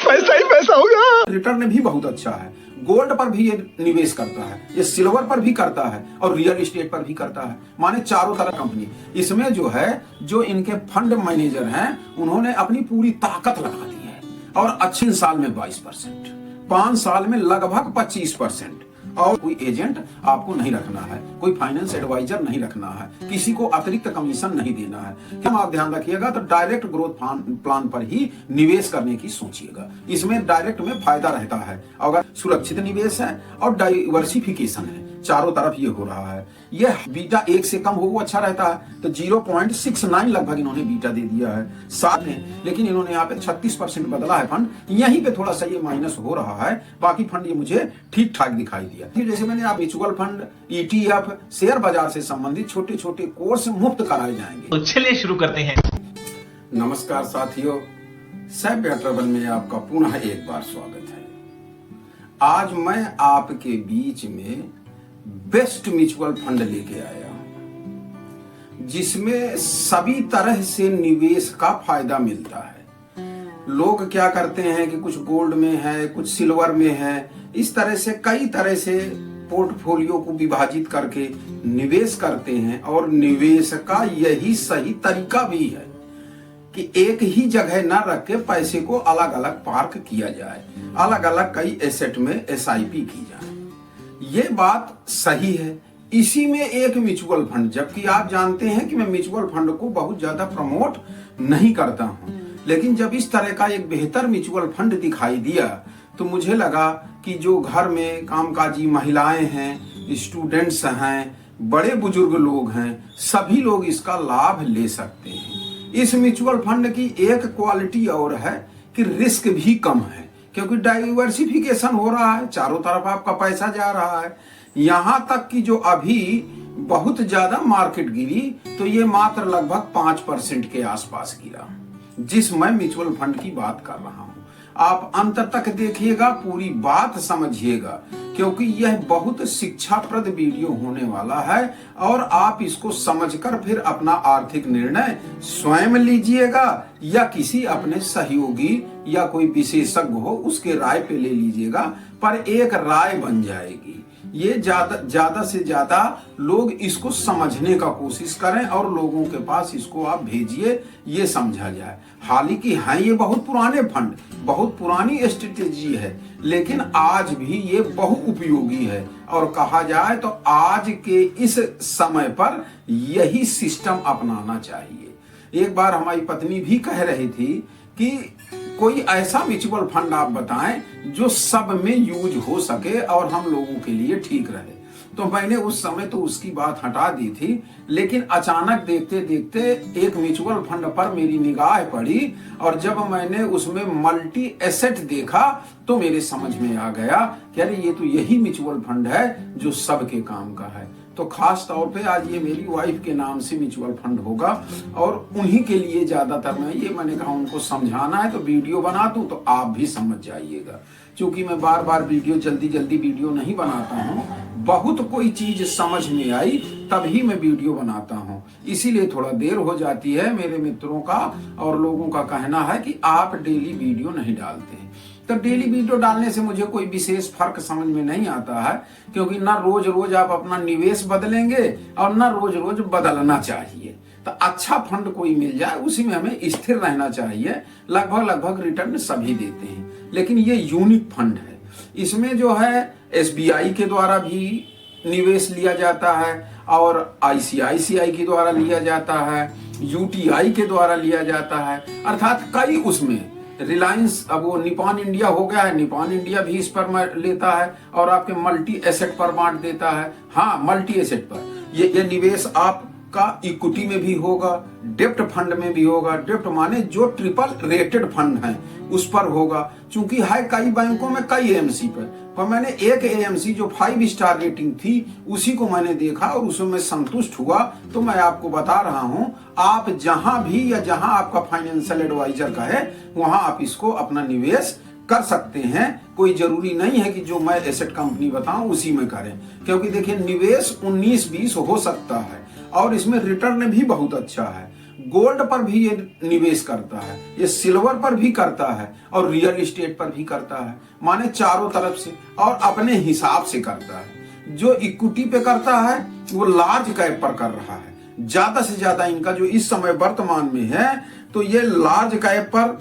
पैसा ही पैसा होगा। रिटर्न भी बहुत अच्छा है। गोल्ड पर भी ये निवेश करता है, ये सिल्वर पर भी करता है और रियल एस्टेट पर भी करता है, माने चारों तरफ कंपनी। इसमें जो है, जो इनके फंड मैनेजर हैं, उन्होंने अपनी पूरी ताकत लगा दी है और अच्छे साल में 22%, 5 साल में लगभग 25%। और कोई एजेंट आपको नहीं रखना है, कोई फाइनेंस एडवाइजर नहीं रखना है, किसी को अतिरिक्त कमीशन नहीं देना है। क्या आप ध्यान रखिएगा, तो डायरेक्ट ग्रोथ प्लान पर ही निवेश करने की सोचिएगा। इसमें डायरेक्ट में फायदा रहता है अगर सुरक्षित निवेश है और डाइवर्सिफिकेशन है, चारों तरफ ये हो रहा है। ये बीटा 1 से कम हो वो अच्छा रहता है, तो 0.69 लगभग इन्होंने बीटा दे दिया है साथ में। लेकिन इन्होंने यहाँ पे 36% बदला है फंड, यहीं पे थोड़ा सा ये माइनस हो रहा है। बाकी फंड ये मुझे ठीक ठाक दिखाई दिया। फिर जैसे मैंने आप म्यूचुअल फंड, ETF, शेयर बाजार से संबंधित छोटे छोटे कोर्स मुफ्त कराए जाएंगे। तो चलिए शुरू करते हैं। नमस्कार साथियों, सैफ ट्रैवल में आपका पुनः एक बार स्वागत है। आज मैं आपके बीच में बेस्ट म्यूचुअल फंड लेके आया हूं, जिसमें सभी तरह से निवेश का फायदा मिलता है। लोग क्या करते हैं कि कुछ गोल्ड में है, कुछ सिल्वर में है, इस तरह से कई तरह से पोर्टफोलियो को विभाजित करके निवेश करते हैं। और निवेश का यही सही तरीका भी है कि एक ही जगह न रख के पैसे को अलग अलग पार्क किया जाए, अलग अलग कई एसेट में SIP की जाए। ये बात सही है। इसी में एक म्यूचुअल फंड, जबकि आप जानते हैं कि मैं म्यूचुअल फंड को बहुत ज्यादा प्रमोट नहीं करता हूं, लेकिन जब इस तरह का एक बेहतर म्यूचुअल फंड दिखाई दिया तो मुझे लगा कि जो घर में कामकाजी महिलाएं हैं, स्टूडेंट्स हैं, बड़े बुजुर्ग लोग हैं, सभी लोग इसका लाभ ले सकते हैं। इस म्यूचुअल फंड की एक क्वालिटी और है कि रिस्क भी कम है, क्योंकि डाइवर्सिफिकेशन हो रहा है, चारों तरफ आपका पैसा जा रहा है। यहां तक कि जो अभी बहुत ज्यादा मार्केट गिरी तो ये मात्र लगभग 5% के आसपास गिरा, जिस मैं म्यूचुअल फंड की बात कर रहा हूं। आप अंत तक देखिएगा, पूरी बात समझिएगा, क्योंकि यह बहुत शिक्षाप्रद वीडियो होने वाला है और आप इसको समझकर फिर अपना आर्थिक निर्णय स्वयं लीजिएगा या किसी अपने सहयोगी या कोई विशेषज्ञ हो उसके राय पे ले लीजिएगा, पर एक राय बन जाएगी। ये ज्यादा से ज्यादा लोग इसको समझने का कोशिश करें और लोगों के पास इसको आप भेजिए, ये समझा जाए। हालांकि है ये बहुत पुराने फंड, बहुत पुरानी स्ट्रेटेजी है, लेकिन आज भी ये बहुउपयोगी है। और कहा जाए तो आज के इस समय पर यही सिस्टम अपनाना चाहिए। एक बार हमारी पत्नी भी कह रही थी कि कोई ऐसा म्यूचुअल फंड आप बताएं जो सब में यूज हो सके और हम लोगों के लिए ठीक रहे। तो मैंने उस समय तो उसकी बात हटा दी थी, लेकिन अचानक देखते देखते एक म्यूचुअल फंड पर मेरी निगाह पड़ी और जब मैंने उसमें मल्टी एसेट देखा तो मेरे समझ में आ गया कि अरे ये तो यही म्यूचुअल फंड है जो सबके काम का है। तो खास तौर पे आज ये मेरी वाइफ के नाम से म्यूचुअल फंड होगा और उन्हीं के लिए ज्यादातर मैंने कहा उनको समझाना है तो वीडियो बना दूं तो आप भी समझ जाइएगा। क्योंकि मैं बार बार जल्दी वीडियो नहीं बनाता हूं, बहुत कोई चीज समझ में आई तभी मैं वीडियो बनाता हूं, इसीलिए थोड़ा देर हो जाती है। मेरे मित्रों का और लोगों का कहना है कि आप डेली वीडियो नहीं डालते हैं, तो डेली वीडियो डालने से मुझे कोई विशेष फर्क समझ में नहीं आता है, क्योंकि ना रोज रोज आप अपना निवेश बदलेंगे और ना रोज रोज बदलना चाहिए। तो अच्छा फंड कोई मिल जाए उसी में हमें स्थिर रहना चाहिए। लगभग रिटर्न सभी देते हैं, लेकिन ये यूनिक फंड है। इसमें जो है SBI के द्वारा भी निवेश लिया जाता है और ICICI के द्वारा लिया जाता है, UTI के द्वारा लिया जाता है, अर्थात कई उसमें रिलायंस, अब वो निपॉन इंडिया हो गया है, निपॉन इंडिया भी इस पर लेता है और आपके मल्टी एसेट पर बांट देता है। हाँ, मल्टी एसेट पर ये निवेश आपका इक्विटी में भी होगा, डेप्ट फंड में भी होगा। डेप्ट माने जो ट्रिपल रेटेड फंड है उस पर होगा। चूंकि है कई बैंकों में कई AMC पर मैंने एक AMC जो 5 स्टार रेटिंग थी उसी को मैंने देखा और उसमें संतुष्ट हुआ, तो मैं आपको बता रहा हूं, आप जहां भी या जहां आपका फाइनेंशियल एडवाइजर का है वहां आप इसको अपना निवेश कर सकते हैं। कोई जरूरी नहीं है कि जो मैं एसेट कंपनी बताऊं उसी में करें, क्योंकि देखिए निवेश 19-20 हो सकता है और इसमें रिटर्न भी बहुत अच्छा है। गोल्ड पर भी ये निवेश करता है, ये सिल्वर पर भी करता है और रियल एस्टेट पर भी करता है। माने चारों तरफ से और अपने हिसाब से करता है। जो इक्विटी पे करता है वो लार्ज कैप पर कर रहा है। ज्यादा से ज्यादा इनका जो इस समय वर्तमान में है तो ये लार्ज कैप पर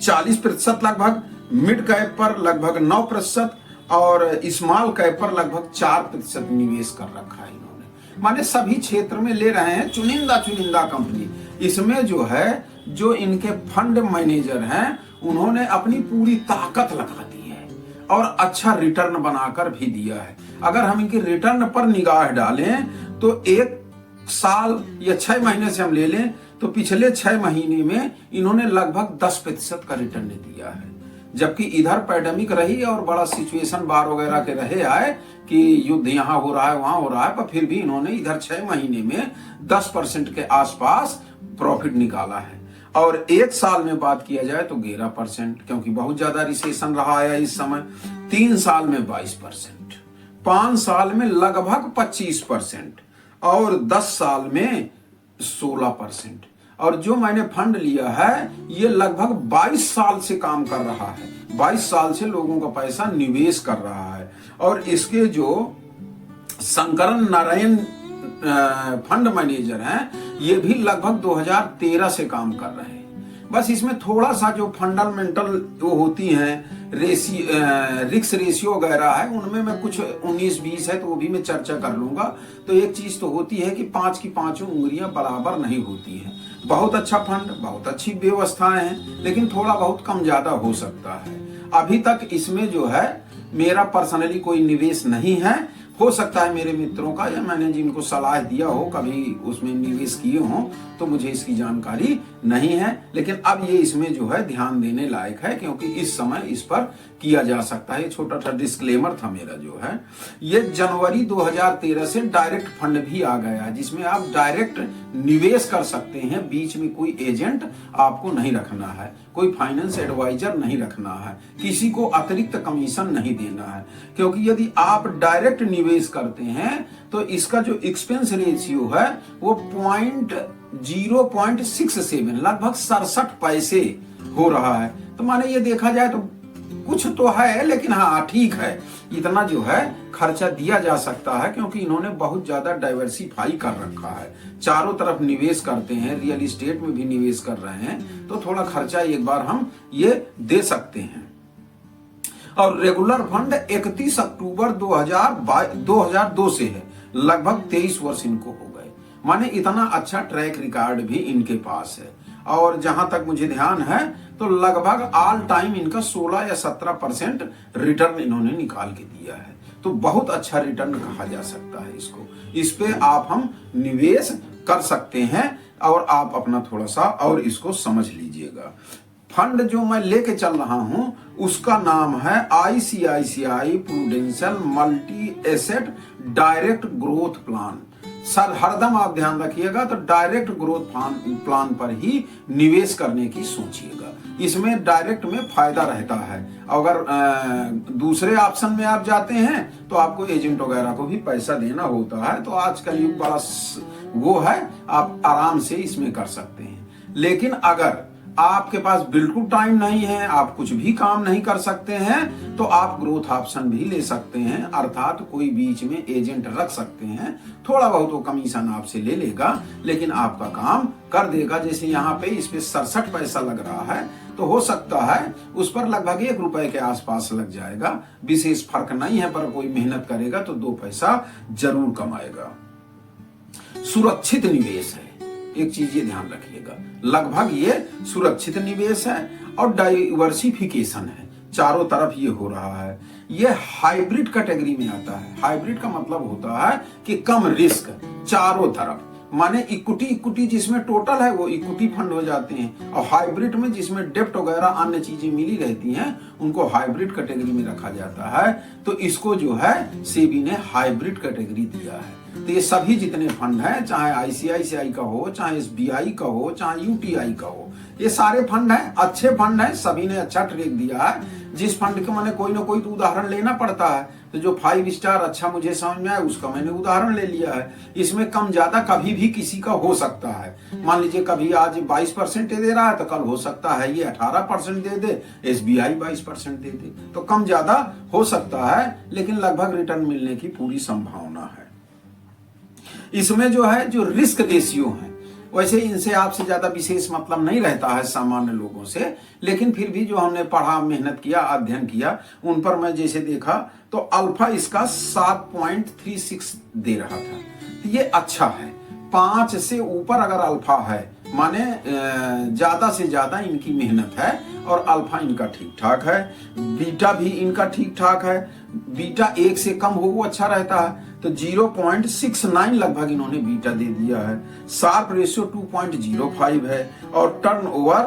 40% लगभग, मिड कैप पर लगभग 9% और स्मॉल कैप पर लगभग 4% निवेश कर रखा है इन्होंने। माने सभी क्षेत्र में ले रहे हैं, चुनिंदा कंपनी। इसमें जो है, जो इनके फंड मैनेजर हैं उन्होंने अपनी पूरी ताकत लगा दी है और अच्छा रिटर्न बनाकर भी दिया है। अगर हम इनके रिटर्न पर निगाह डालें तो एक साल या 6 महीने से हम ले लें तो पिछले 6 महीने में इन्होंने लगभग 10% का रिटर्न दिया है। जबकि इधर पैंडेमिक रही और बड़ा सिचुएशन बार वगैरह के रहे आए कि युद्ध यहाँ हो रहा है वहां हो रहा है, पर फिर भी इन्होंने इधर 6 महीने में 10% के आसपास प्रॉफिट निकाला है। और एक साल में बात किया जाए तो 11%, क्योंकि बहुत ज्यादा रिसेशन रहा है इस समय। 3 साल में 22%, 5 साल में लगभग 25% और 10 साल में 16%। और जो मैंने फंड लिया है ये लगभग 22 साल से काम कर रहा है, 22 साल से लोगों का पैसा निवेश कर रहा है। और इसके जो शंकरन नारायण फंड मैनेजर हैं ये भी लगभग 2013 से काम कर रहे हैं। बस इसमें थोड़ा सा जो फंडामेंटल जो होती हैं रिक्स रेशियो वगैरह है उनमें मैं कुछ 19-20 है तो वो भी मैं चर्चा कर लूंगा। तो एक चीज तो होती है कि 5 की 5 उंगलियां बराबर नहीं होती हैं। बहुत अच्छा फंड, बहुत अच्छी व्यवस्थाएं हैं, लेकिन थोड़ा बहुत कम ज्यादा हो सकता है। अभी तक इसमें जो है मेरा पर्सनली कोई निवेश नहीं है। हो सकता है मेरे मित्रों का या मैंने जिनको सलाह दिया हो कभी उसमें निवेश किए हों, तो मुझे इसकी जानकारी नहीं है। लेकिन अब ये इसमें जो है ध्यान देने लायक है, क्योंकि इस समय इस पर किया जा सकता है। छोटा सा डिस्क्लेमर था मेरा जो है। ये जनवरी 2013 से डायरेक्ट फंड भी आ गया है, जिसमें आप डायरेक्ट निवेश कर सकते हैं। बीच में कोई एजेंट आपको नहीं रखना है, कोई फाइनेंस एडवाइजर नहीं रखना है, किसी को अतिरिक्त कमीशन नहीं देना है। क्योंकि यदि आप डायरेक्ट निवेश करते हैं तो इसका जो एक्सपेंस रेशियो है वो 0.67 लगभग 67 पैसे हो रहा है। तो माने ये देखा जाए तो कुछ तो है, लेकिन हाँ ठीक है, इतना जो है खर्चा दिया जा सकता है, क्योंकि इन्होंने बहुत ज्यादा डाइवर्सिफाई कर रखा है। चारों तरफ निवेश करते हैं, रियल एस्टेट में भी निवेश कर रहे हैं, तो थोड़ा खर्चा एक बार हम ये दे सकते हैं। और रेगुलर फंड 31 अक्टूबर 2002 से है, लगभग 23 वर्ष इनको हो गए। माने इतना अच्छा ट्रैक रिकॉर्ड भी इनके पास है। और जहां तक मुझे ध्यान है तो लगभग ऑल टाइम इनका 16 या 17% रिटर्न इन्होंने निकाल के दिया है। तो बहुत अच्छा रिटर्न कहा जा सकता है इसको। इस पे आप हम निवेश कर सकते हैं और आप अपना थोड़ा सा और इसको समझ लीजिएगा। फंड जो मैं लेके चल रहा हूं उसका नाम है ICICI prudential multi asset direct growth plan. Sir हरदम आप ध्यान रखिएगा, तो डायरेक्ट ग्रोथ प्लान पर ही निवेश करने की सोचिएगा। इसमें डायरेक्ट में फायदा रहता है। अगर दूसरे ऑप्शन में आप जाते हैं तो आपको एजेंट वगैरह को भी पैसा देना होता है। तो आजकल युग बड़ा वो है, आप आराम से इसमें कर सकते हैं। लेकिन अगर आपके पास बिल्कुल टाइम नहीं है, आप कुछ भी काम नहीं कर सकते हैं, तो आप ग्रोथ ऑप्शन भी ले सकते हैं। अर्थात कोई बीच में एजेंट रख सकते हैं, थोड़ा बहुत वो कमीशन आपसे ले लेगा, लेकिन आपका काम कर देगा। जैसे यहाँ पे इस पे 67 पैसा लग रहा है, तो हो सकता है उस पर लगभग 1 रुपए के आसपास लग जाएगा। विशेष फर्क नहीं है, पर कोई मेहनत करेगा तो 2 पैसा जरूर कमाएगा। सुरक्षित निवेश है, एक चीज ये ध्यान रखिएगा, लगभग ये सुरक्षित निवेश है और डाइवर्सिफिकेशन है। चारों तरफ ये हो रहा है। ये हाइब्रिड कैटेगरी में आता है। हाइब्रिड का मतलब होता है कि कम रिस्क चारों तरफ। माने इक्विटी जिसमें टोटल है वो इक्विटी फंड हो जाते हैं, और हाइब्रिड में जिसमें डेप्ट वगैरह अन्य चीजें मिली रहती हैं उनको हाइब्रिड कैटेगरी में रखा जाता है। तो इसको जो है सेबी ने हाइब्रिड कैटेगरी दिया है। तो ये सभी जितने फंड हैं, चाहे ICICI का हो, चाहे SBI का हो, चाहे UTI का हो, ये सारे फंड हैं, अच्छे फंड हैं, सभी ने अच्छा ट्रेक दिया है। जिस फंड के मैंने कोई ना कोई तो उदाहरण लेना पड़ता है, तो जो 5 स्टार अच्छा मुझे समझ में आया उसका मैंने उदाहरण ले लिया है। इसमें कम ज्यादा कभी भी किसी का हो सकता है। मान लीजिए कभी आज 22% दे रहा है तो कल हो सकता है ये 18% दे दे, SBI 22% दे दे, तो कम ज्यादा हो सकता है, लेकिन लगभग रिटर्न मिलने की पूरी संभावना है। इसमें जो है जो रिस्क रेशियो है, वैसे इनसे आपसे ज्यादा विशेष मतलब नहीं रहता है सामान्य लोगों से, लेकिन फिर भी जो हमने पढ़ा, मेहनत किया, अध्ययन किया, उन पर मैं जैसे देखा तो अल्फा इसका 7.36 दे रहा था, तो ये अच्छा है। 5 से ऊपर अगर अल्फा है माने ज्यादा से ज्यादा इनकी मेहनत है, और अल्फा इनका ठीक ठाक है। बीटा भी इनका ठीक ठाक है, बीटा 1 से कम हो वो अच्छा रहता है, तो 0.69 लगभग इन्होंने बीटा दे दिया है। शार्प रेशियो 2.05 है, और टर्न ओवर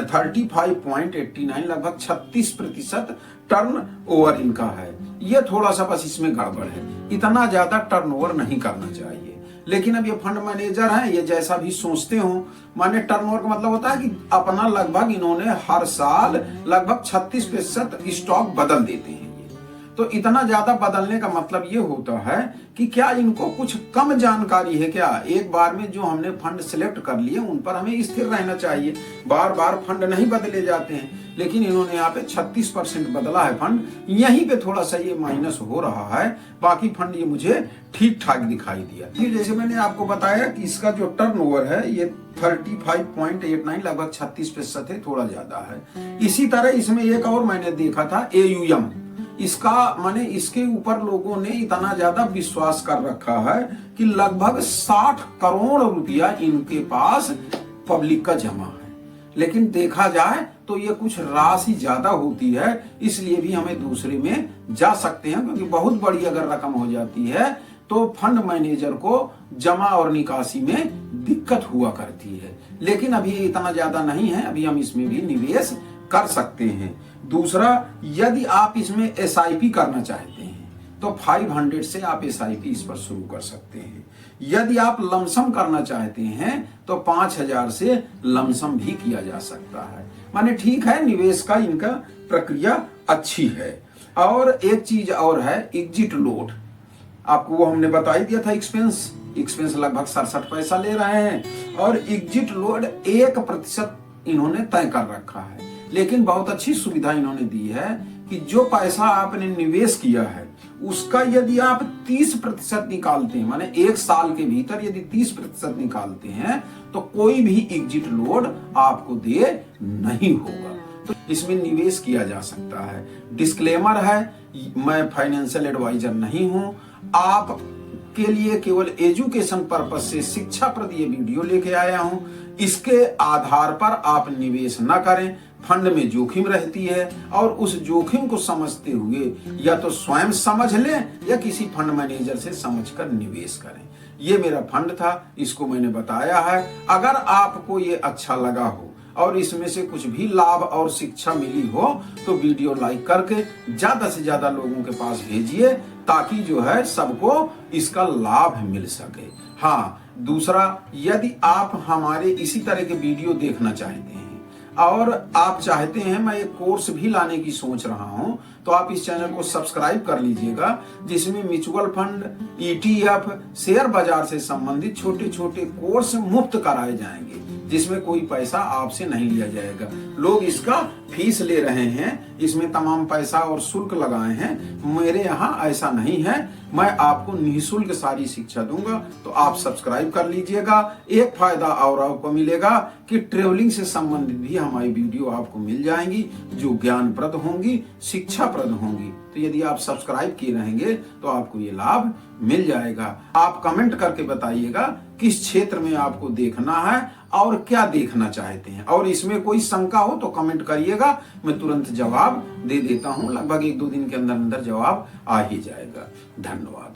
35.89 लगभग 36% टर्न ओवर इनका है। ये थोड़ा सा बस इसमें गड़बड़ है, इतना ज्यादा टर्न ओवर नहीं करना चाहिए। लेकिन अब ये फंड मैनेजर हैं, ये जैसा भी सोचते हो, माने टर्नओवर का मतलब होता है कि अपना लगभग इन्होंने हर साल लगभग 36% स्टॉक बदल देते हैं। तो इतना ज्यादा बदलने का मतलब ये होता है कि क्या इनको कुछ कम जानकारी है क्या? एक बार में जो हमने फंड सिलेक्ट कर लिए उन पर हमें स्थिर रहना चाहिए, बार बार फंड नहीं बदले जाते हैं। लेकिन इन्होंने यहाँ पे 36% बदला है फंड, यहीं पे थोड़ा सा ये माइनस हो रहा है, बाकी फंड ये मुझे ठीक ठाक दिखाई दिया। ये जैसे मैंने आपको बताया कि इसका जो टर्नओवर है ये 35.89 लगभग 36% है, थोड़ा ज्यादा है। इसी तरह इसमें एक और मैंने देखा था AUM, इसका माने इसके ऊपर लोगों ने इतना ज्यादा विश्वास कर रखा है कि लगभग 60 करोड़ रुपया इनके पास पब्लिक का जमा है। लेकिन देखा जाए तो ये कुछ राशि ज्यादा होती है, इसलिए भी हमें दूसरे में जा सकते हैं, क्योंकि बहुत बड़ी अगर रकम हो जाती है तो फंड मैनेजर को जमा और निकासी में दिक्कत हुआ करती है। लेकिन अभी इतना ज्यादा नहीं है, अभी हम इसमें भी निवेश कर सकते हैं। दूसरा, यदि आप इसमें SIP करना चाहते हैं तो 500 से आप SIP इस पर शुरू कर सकते हैं। यदि आप लमसम करना चाहते हैं तो 5000 से लमसम भी किया जा सकता है। माने ठीक है, निवेश का इनका प्रक्रिया अच्छी है। और एक चीज और है, एग्जिट लोड, आपको वो हमने बता ही दिया था। एक्सपेंस लगभग 67 पैसा ले रहे हैं, और एग्जिट लोड 1% इन्होंने तय कर रखा है। लेकिन बहुत अच्छी सुविधा इन्होंने दी है कि जो पैसा आपने निवेश किया है उसका यदि आप 30% निकालते हैं, माने 1 साल के भीतर यदि 30% निकालते हैं तो कोई भी एग्जिट लोड आपको दे नहीं होगा। तो इसमें निवेश किया जा सकता है। डिस्क्लेमर है, मैं फाइनेंशियल एडवाइजर नहीं हूं, आप के लिए केवल एजुकेशन पर्पस से शिक्षाप्रद ये वीडियो लेके आया हूं। इसके आधार पर आप निवेश न करें, फंड में जोखिम रहती है, और उस जोखिम को समझते हुए या तो स्वयं समझ लें या किसी फंड मैनेजर से समझकर निवेश करें। ये मेरा फंड था, इसको मैंने बताया है। अगर आपको ये अच्छा लगा हो और इसमें से कुछ भी लाभ और शिक्षा मिली हो तो वीडियो लाइक करके ज्यादा से ज्यादा लोगों के पास भेजिए, ताकि जो है सबको इसका लाभ मिल सके। हाँ, दूसरा, यदि आप हमारे इसी तरह के वीडियो देखना चाहते हैं और आप चाहते हैं मैं एक कोर्स भी लाने की सोच रहा हूं, तो आप इस चैनल को सब्सक्राइब कर लीजिएगा, जिसमें म्यूचुअल फंड, ETF, शेयर बाजार से संबंधित छोटे छोटे कोर्स मुफ्त कराए जाएंगे, जिसमें कोई पैसा आपसे नहीं लिया जाएगा। लोग इसका फीस ले रहे हैं, इसमें तमाम पैसा और शुल्क लगाए हैं। मेरे यहाँ ऐसा नहीं है, मैं आपको निःशुल्क सारी शिक्षा दूंगा, तो आप सब्सक्राइब कर लीजिएगा। एक फायदा और आपको मिलेगा कि ट्रेवलिंग से संबंधित भी हमारी वीडियो आपको मिल जाएंगी, जो ज्ञानप्रद होंगी, शिक्षाप्रद होंगी। तो यदि आप सब्सक्राइब किए रहेंगे तो आपको ये लाभ मिल जाएगा। आप कमेंट करके बताइएगा किस क्षेत्र में आपको देखना है और क्या देखना चाहते हैं, और इसमें कोई शंका हो तो कमेंट करिएगा, मैं तुरंत जवाब दे देता हूं। लगभग 1-2 दिन के अंदर अंदर जवाब आ ही जाएगा। धन्यवाद।